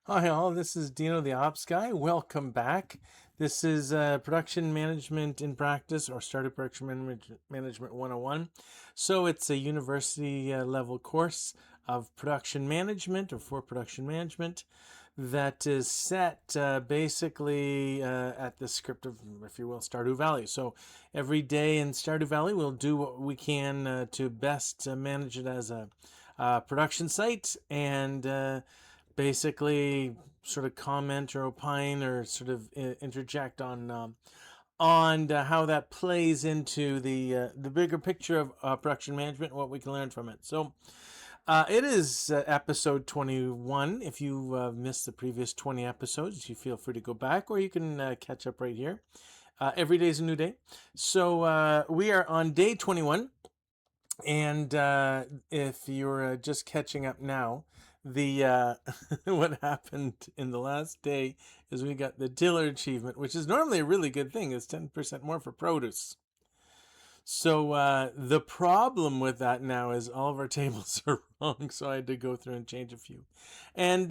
Hi all, this is Dino the Ops Guy. Welcome back. This is Production Management in Practice, or Stardew Management 101. So it's a university level course of production management, or for production management, that is set basically at the script of, if you will, Stardew Valley. So every day in Stardew Valley, we'll do what we can to best manage it as a production site, and basically sort of comment or opine or sort of interject on how that plays into the bigger picture of production management, what we can learn from it. So it is episode 21. If you missed the previous 20 episodes, you feel free to go back, or you can catch up right here. Every day is a new day. So we are on day 21. And if you're just catching up now, the what happened in the last day is we got the tiller achievement, which is normally a really good thing. It's 10% more for produce. So the problem with that now is all of our tables are wrong, so I had to go through and change a few. And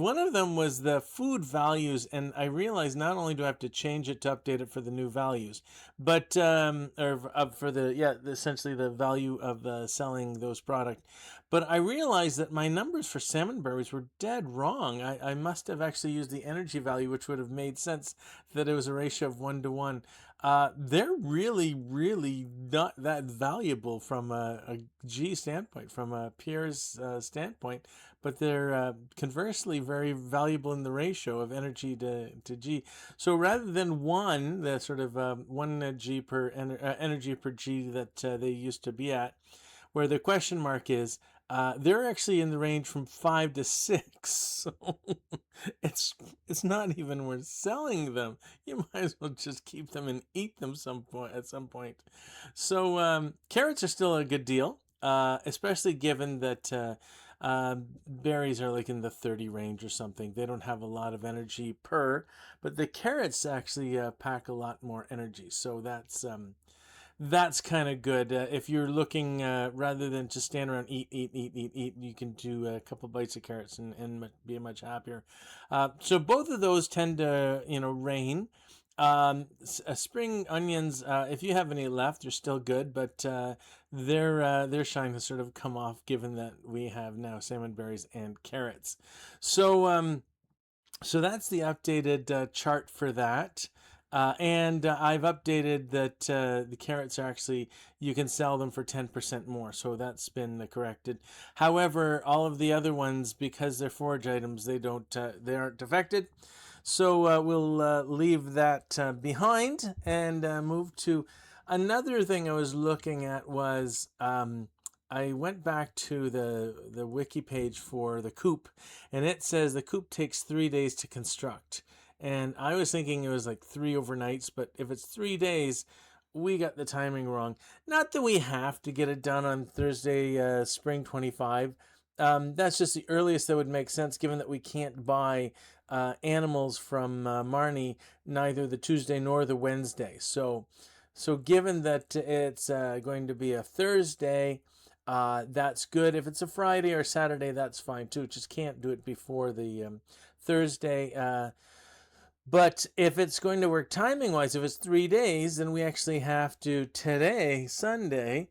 one of them was the food values, and I realized not only do I have to change it to update it for the new values, but for essentially the value of selling those products. But I realized that my numbers for salmonberries were dead wrong. I must have actually used the energy value, which would have made sense that it was a ratio of 1 to 1. They're really, really not that valuable from a G standpoint, from a peer's standpoint, but they're conversely very valuable in the ratio of energy to G. So rather than one, the sort of 1 G per energy per G that they used to be at, where the question mark is, they're actually in the range from 5 to 6. So it's not even worth selling them. You might as well just keep them and eat them at some point. So carrots are still a good deal, especially given that berries are like in the 30 range or something. They don't have a lot of energy per, but the carrots actually pack a lot more energy. So that's kind of good. If you're looking, rather than just stand around, eat, you can do a couple bites of carrots and be much happier. So both of those tend to, rain. Spring onions, if you have any left, they're still good, but they're starting to sort of come off, given that we have now salmonberries and carrots. So that's the updated chart for that. And I've updated that the carrots are actually, you can sell them for 10% more. So that's been corrected. However, all of the other ones, because they're forage items, they aren't affected. So we'll leave that behind and move to another thing I was looking at was I went back to the wiki page for the coop, and it says the coop takes 3 days to construct. And I was thinking it was like 3 overnights, but if it's 3 days, we got the timing wrong. Not that we have to get it done on Thursday, spring 25. That's just the earliest that would make sense, given that we can't buy animals from Marnie neither the Tuesday nor the Wednesday. So given that it's going to be a Thursday, that's good. If it's a Friday or Saturday, that's fine too. Just can't do it before the Thursday. But if it's going to work timing wise, if it's 3 days, then we actually have to today, Sunday,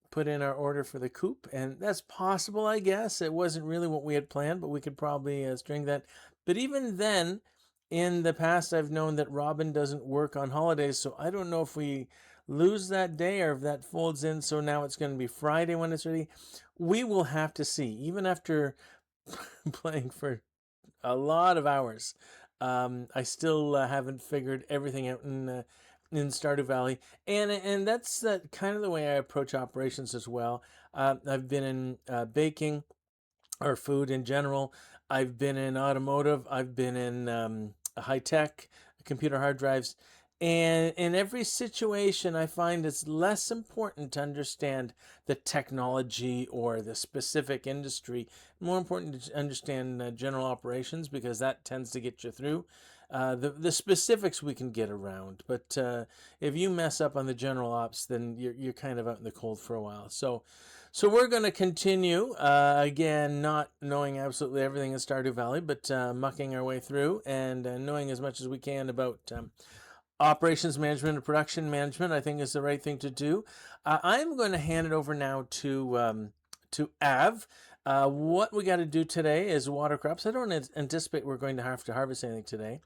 put in our order for the coop. And that's possible, I guess. It wasn't really what we had planned, but we could probably string that. But even then, in the past, I've known that Robin doesn't work on holidays. So I don't know if we lose that day or if that folds in. So now it's going to be Friday when it's ready. We will have to see. Even after playing for a lot of hours, I still haven't figured everything out in Stardew Valley, and that's kind of the way I approach operations as well. I've been in baking or food in general. I've been in automotive. I've been in high tech, computer hard drives. And in every situation, I find it's less important to understand the technology or the specific industry. More important to understand general operations, because that tends to get you through. The specifics we can get around, but if you mess up on the general ops, then you're kind of out in the cold for a while. So we're going to continue again, not knowing absolutely everything in Stardew Valley, but mucking our way through and knowing as much as we can about operations management and production management. I think is the right thing to do. I'm going to hand it over now to Av. What we got to do today is water crops. I don't anticipate we're going to have to harvest anything today.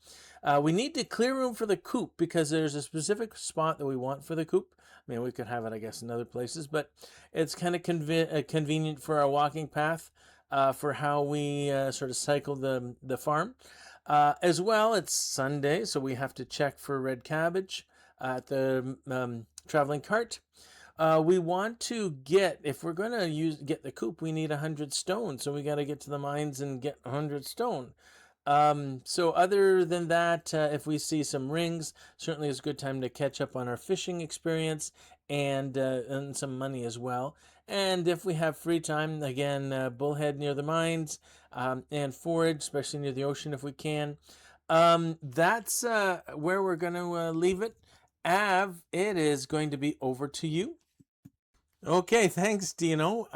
We need to clear room for the coop because there's a specific spot that we want for the coop. I mean, we could have it, I guess, in other places, but it's kind of convenient for our walking path for how we sort of cycle the farm. As well, it's Sunday, so we have to check for red cabbage at the traveling cart. We want to get, if we're going to get the coop, we need 100 stone. So we got to get to the mines and get 100 stone. So other than that, if we see some rings, certainly is a good time to catch up on our fishing experience and some money as well. And if we have free time, again, bullhead near the mines and forage, especially near the ocean if we can. That's where we're going to leave it. Av, it is going to be over to you. Okay, thanks, Dino.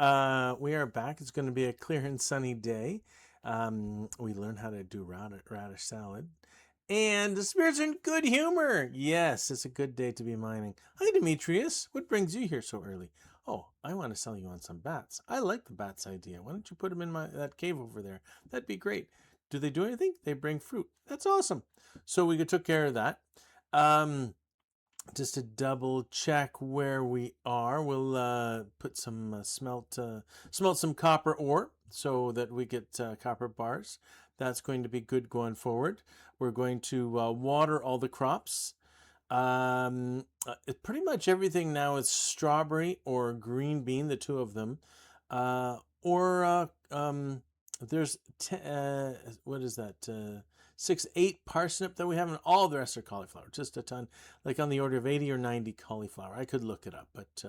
We are back. It's going to be a clear and sunny day. We learned how to do radish salad. And the spirits are in good humor. Yes, it's a good day to be mining. Hi, Demetrius. What brings you here so early? Oh, I want to sell you on some bats. I like the bats idea. Why don't you put them in that cave over there? That'd be great. Do they do anything? They bring fruit. That's awesome. So we took care of that. Just to double check where we are, we'll put some smelt some copper ore so that we get copper bars. That's going to be good going forward. We're going to water all the crops. Pretty much everything now is strawberry or green bean, the two of them. There's what is that? 8 parsnip that we have, and all the rest are cauliflower. Just a ton, like on the order of 80 or 90 cauliflower. I could look it up, but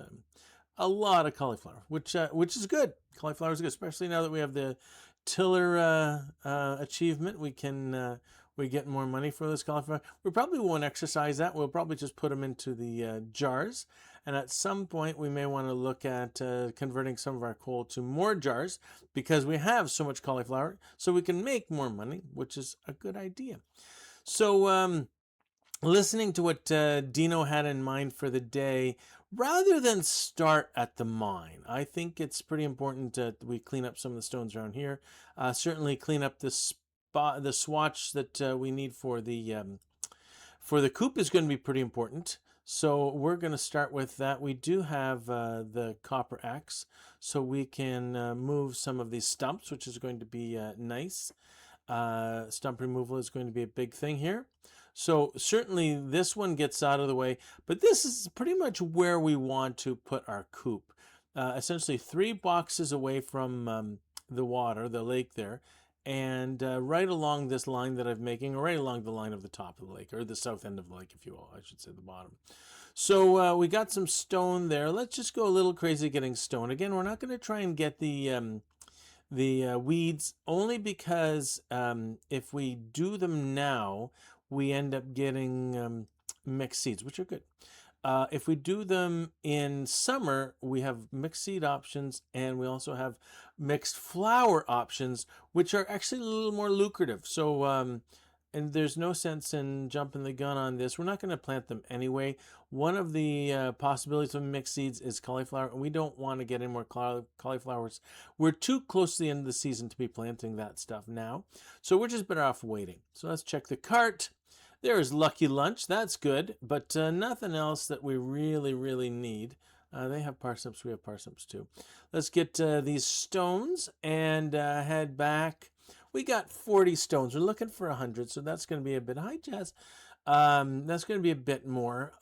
a lot of cauliflower, which is good. Cauliflower is good, especially now that we have the tiller achievement. We can we get more money for this cauliflower. We probably won't exercise that. We'll probably just put them into the jars. And at some point, we may want to look at converting some of our coal to more jars because we have so much cauliflower, so we can make more money, which is a good idea. So listening to what Dino had in mind for the day, rather than start at the mine, I think it's pretty important that we clean up some of the stones around here. Certainly clean up the swatch that we need for the coop is going to be pretty important. So we're going to start with that. We do have the copper axe, so we can move some of these stumps, which is going to be nice. Stump removal is going to be a big thing here. So certainly this one gets out of the way, but this is pretty much where we want to put our coop. Essentially 3 boxes away from the water, the lake there, and right along this line that I'm making, or right along the line of the top of the lake, or the south end of the lake, if you will, I should say the bottom. So we got some stone there. Let's just go a little crazy getting stone. Again, we're not going to try and get the weeds, only because if we do them now, we end up getting mixed seeds, which are good. If we do them in summer, we have mixed seed options, and we also have mixed flower options, which are actually a little more lucrative. So, and there's no sense in jumping the gun on this. We're not going to plant them anyway. One of the possibilities of mixed seeds is cauliflower, and we don't want to get any more cauliflowers. We're too close to the end of the season to be planting that stuff now. So we're just better off waiting. So let's check the cart. There's Lucky Lunch. That's good, but nothing else that we really need. They have parsnips. We have parsnips too. Let's get these stones and head back. We got 40 stones. We're looking for 100, so that's going to be a bit. Hi, Jazz. That's going to be a bit more.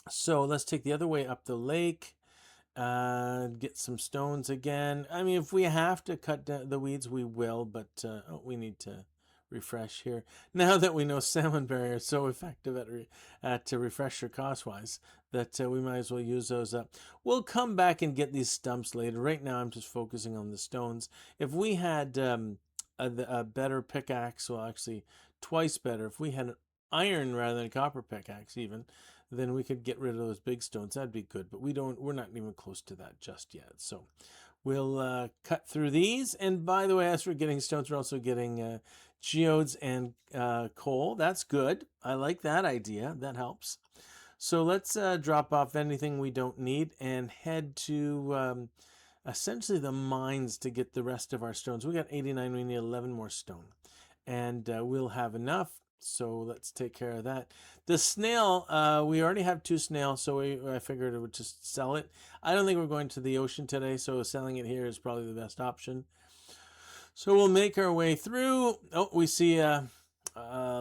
So let's take the other way up the lake. Get some stones again. I mean, if we have to cut the weeds, we will, but we need to refresh here. Now that we know Salmonberry are so effective at refresher cost-wise, that we might as well use those up. We'll come back and get these stumps later. Right now, I'm just focusing on the stones. If we had a better pickaxe, well, actually twice better. If we had an iron rather than a copper pickaxe, even, then we could get rid of those big stones. That'd be good, but we're not even close to that just yet. So we'll cut through these. And by the way, as we're getting stones, we're also getting geodes and coal. That's good. I like that idea. That helps. So let's drop off anything we don't need and head to essentially the mines to get the rest of our stones. We got 89. We need 11 more stone. And we'll have enough. So let's take care of that. The snail, we already have 2 snails, so I figured I would just sell it. I don't think we're going to the ocean today, so selling it here is probably the best option. So we'll make our way through. Oh, we see a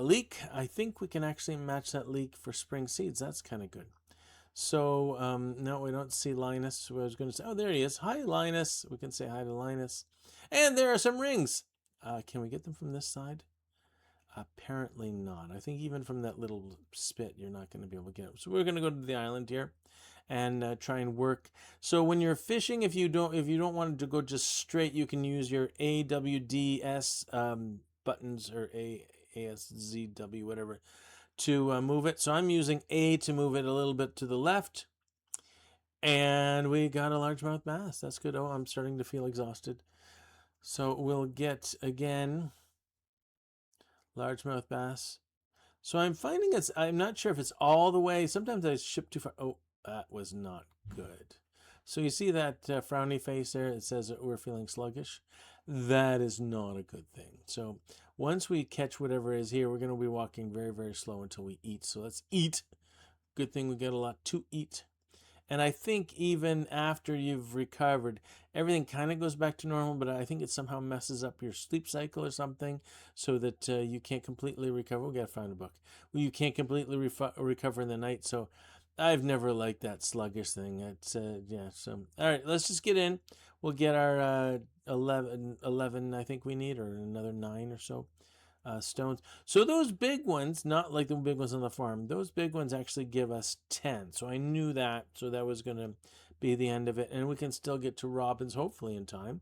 leek. I think we can actually match that leek for spring seeds. That's kind of good. So, no, we don't see Linus. I was going to say, oh, there he is. Hi, Linus. We can say hi to Linus. And there are some rings. Can we get them from this side? Apparently not. I think even from that little spit, you're not going to be able to get them. So we're going to go to the island here and try and work. So when you're fishing, if you don't want to go just straight, you can use your AWDS buttons or ASZW, whatever, to move it. So I'm using A to move it a little bit to the left. And we got a largemouth bass. That's good. Oh, I'm starting to feel exhausted. So we'll get, again, largemouth bass. So I'm finding I'm not sure if it's all the way. Sometimes I ship too far. Oh, that was not good. So you see that frowny face there? It says that we're feeling sluggish. That is not a good thing. So once we catch whatever is here, we're going to be walking very, very slow until we eat. So let's eat. Good thing we get a lot to eat. And I think even after you've recovered, everything kind of goes back to normal, but I think it somehow messes up your sleep cycle or something so that you can't completely recover. We got to find a book. Well, you can't completely recover in the night. So I've never liked that sluggish thing. It's, yeah. So, all right, let's just get in. We'll get our 11, I think we need, or another 9 or so. Stones. So those big ones, not like the big ones on the farm, those big ones actually give us 10. So I knew that. So that was going to be the end of it. And we can still get to Robin's hopefully in time.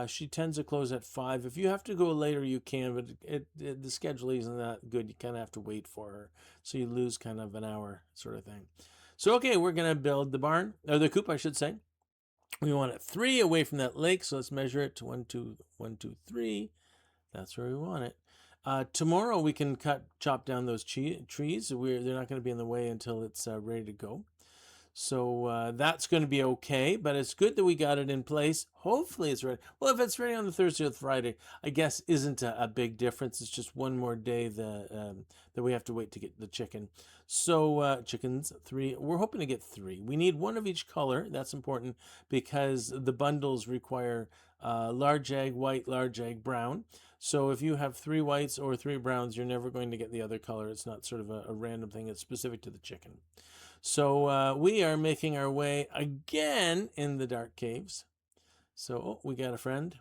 She tends to close at 5. If you have to go later, you can, but the schedule isn't that good. You kind of have to wait for her. So you lose kind of an hour sort of thing. So, okay, we're going to build the barn, or the coop, I should say. We want it 3 away from that lake. So let's measure it to 1, 2, 1, 2, 3. That's where we want it. Tomorrow we can chop down those trees. They're not going to be in the way until it's ready to go. So that's going to be okay, but it's good that we got it in place. Hopefully it's ready. Well, if it's ready on the Thursday or the Friday, I guess isn't a big difference. It's just one more day that we have to wait to get the chicken. So chickens, 3. We're hoping to get 3. We need 1 of each color. That's important because the bundles require large egg white, large egg brown. So if you have 3 whites or 3 browns, you're never going to get the other color. It's not sort of a random thing. It's specific to the chicken. So we are making our way again in the dark caves. So we got a friend.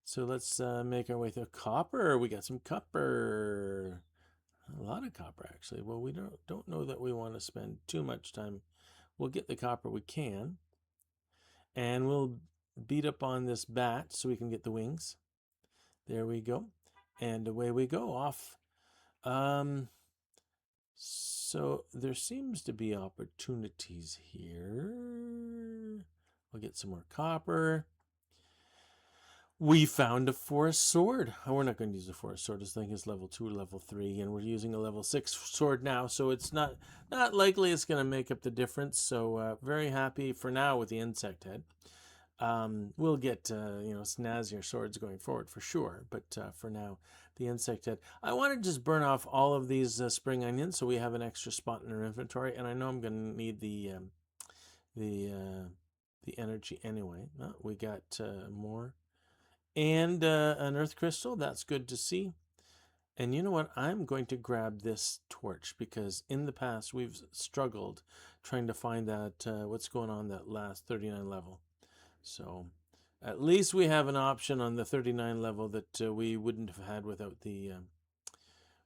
So let's make our way through copper. We got some copper. A lot of copper, actually. Well, we don't know that we want to spend too much time. We'll get the copper we can. And we'll beat up on this bat so we can get the wings. There we go. And away we go off. So there seems to be opportunities here. We'll get some more copper. We found a forest sword. Oh, we're not going to use a forest sword. This thing is level 2 or level 3, and we're using a level 6 sword now, so it's not likely it's going to make up the difference. So very happy for now with the insect head. We'll get snazzier swords going forward for sure, but for now, the insect head. I want to just burn off all of these spring onions so we have an extra spot in our inventory, and I know I'm going to need the energy anyway. Oh, we got more. And an earth crystal, that's good to see. And you know what? I'm going to grab this torch because in the past we've struggled trying to find that what's going on that last 39 level. So at least we have an option on the 39 level that we wouldn't have had without the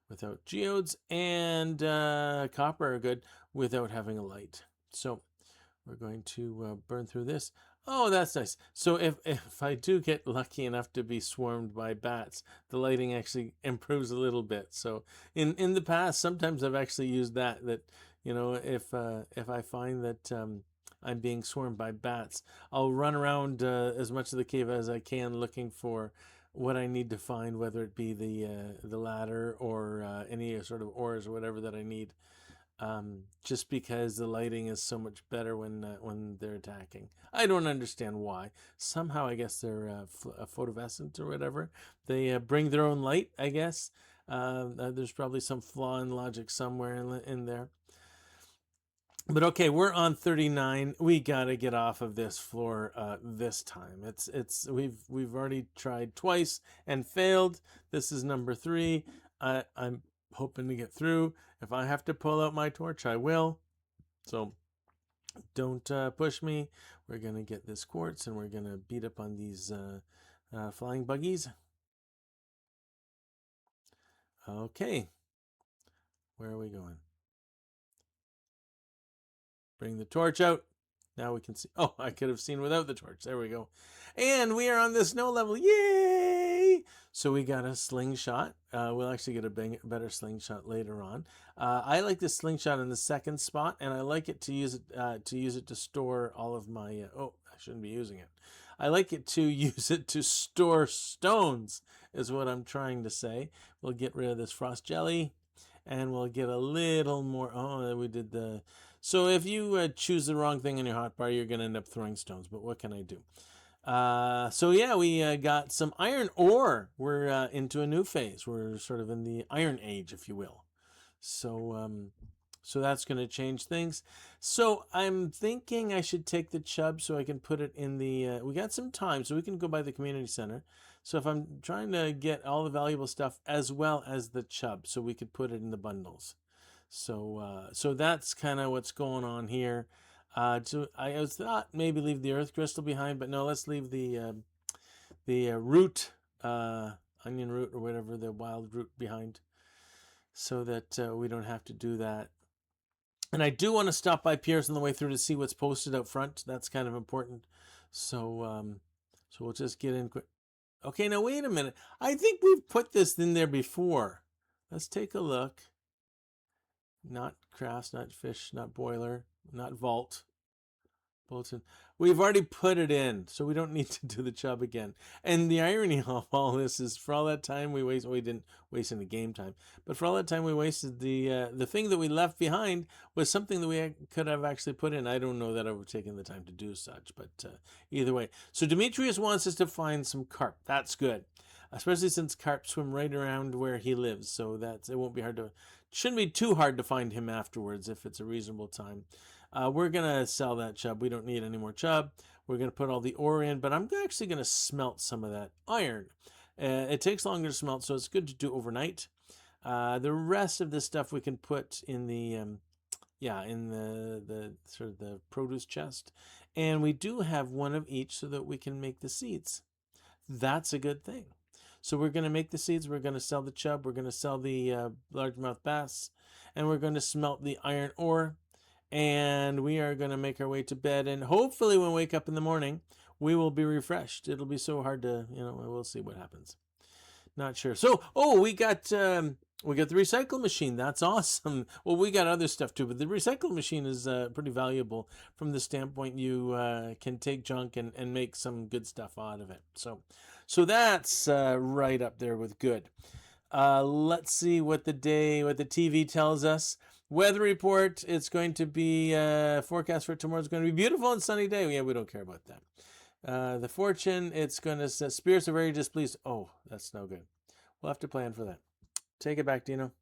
without geodes, and copper are good without having a light. So we're going to burn through this. Oh, that's nice. So if I do get lucky enough to be swarmed by bats, the lighting actually improves a little bit. So in the past, sometimes I've actually used that if I find that I'm being swarmed by bats, I'll run around as much of the cave as I can looking for what I need to find, whether it be the ladder or any sort of ores or whatever that I need, just because the lighting is so much better when they're attacking. I don't understand why. Somehow, I guess they're photovescent or whatever. They bring their own light, I guess. There's probably some flaw in logic somewhere in there. But okay, we're on 39. We gotta get off of this floor this time. We've already tried twice and failed. This is number 3. I'm hoping to get through. If I have to pull out my torch, I will. So don't push me. We're gonna get this quartz and we're gonna beat up on these flying buggies. Okay, where are we going? Bring the torch out. Now we can see. Oh, I could have seen without the torch. There we go. And we are on the snow level. Yay! So we got a slingshot. We'll actually get a better slingshot later on. I like the slingshot in the second spot, and I like it to use it to store all of my. Oh, I shouldn't be using it. I like it to use it to store stones, is what I'm trying to say. We'll get rid of this frost jelly, and we'll get a little more. Oh, we did the. So if you choose the wrong thing in your hotbar, you're going to end up throwing stones. But what can I do? So yeah, we got some iron ore. We're into a new phase. We're sort of in the Iron Age, if you will. So that's going to change things. So I'm thinking I should take the chub so I can put it in the. We got some time, so we can go by the community center. So if I'm trying to get all the valuable stuff as well as the chub, so we could put it in the bundles. So that's kind of what's going on here. So I thought maybe leave the earth crystal behind, but no, let's leave the root, onion root or whatever, the wild root behind, so that we don't have to do that. And I do want to stop by Pierre's on the way through to see what's posted out front. That's kind of important. So we'll just get in quick. Okay, now wait a minute. I think we've put this in there before. Let's take a look. Not crafts, not fish, not boiler, not vault. Bulletin. We've already put it in, so we don't need to do the chub again. And the irony of all this is, for all that time we wasted, we didn't waste any game time, but for all that time we wasted, the thing that we left behind was something that we could have actually put in. I don't know that I would have taken the time to do such, but either way. So Demetrius wants us to find some carp. That's good, especially since carp swim right around where he lives, so that it won't be hard to. Shouldn't be too hard to find him afterwards if it's a reasonable time. We're going to sell that chub. We don't need any more chub. We're going to put all the ore in, but I'm actually going to smelt some of that iron. It takes longer to smelt, so it's good to do overnight. The rest of this stuff we can put in the in the sort of the produce chest. And we do have one of each so that we can make the seeds. That's a good thing. So we're going to make the seeds, we're going to sell the chub, we're going to sell the largemouth bass, and we're going to smelt the iron ore, and we are going to make our way to bed, and hopefully when we wake up in the morning, we will be refreshed. It'll be so hard to, we'll see what happens. Not sure. So, we got the recycle machine. That's awesome. Well, we got other stuff too, but the recycle machine is pretty valuable from the standpoint you can take junk and make some good stuff out of it. So that's right up there with good. Let's see what the TV tells us. Weather report, it's going to be, forecast for tomorrow is going to be beautiful and sunny day. Yeah, we don't care about that. The fortune, it's going to say, spirits are very displeased. Oh, that's no good. We'll have to plan for that. Take it back, Dino.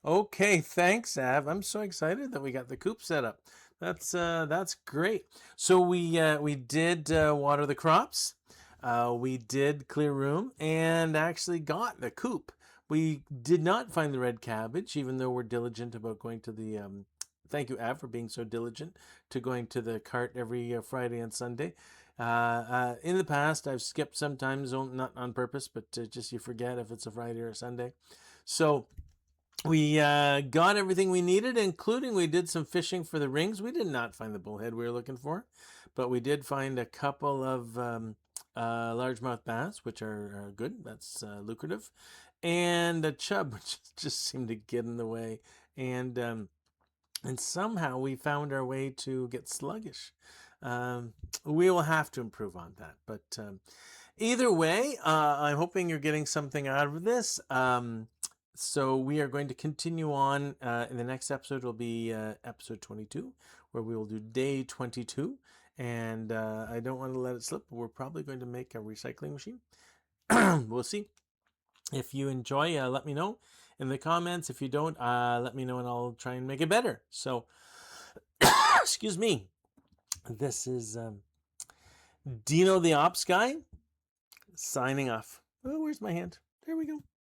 Okay, thanks, Av. I'm so excited that we got the coop set up. That's great. So we did water the crops. We did clear room and actually got the coop. We did not find the red cabbage, even though we're diligent about going to the. Thank you, Av, for being so diligent to going to the cart every Friday and Sunday. In the past, I've skipped sometimes, not on purpose, but just you forget if it's a Friday or a Sunday. So we got everything we needed, including we did some fishing for the rings. We did not find the bullhead we were looking for, but we did find a couple of largemouth bass, which are good. That's lucrative, and a chub, which just seemed to get in the way, and somehow we found our way to get sluggish. We will have to improve on that, but either way, I'm hoping you're getting something out of this. So we are going to continue on. In the next episode will be episode 22, where we will do day 22. And I don't want to let it slip, but we're probably going to make a recycling machine. We'll see. If you enjoy, let me know in the comments. If you don't, let me know and I'll try and make it better. So, excuse me. This is Dino the Ops Guy signing off. Oh, where's my hand? There we go.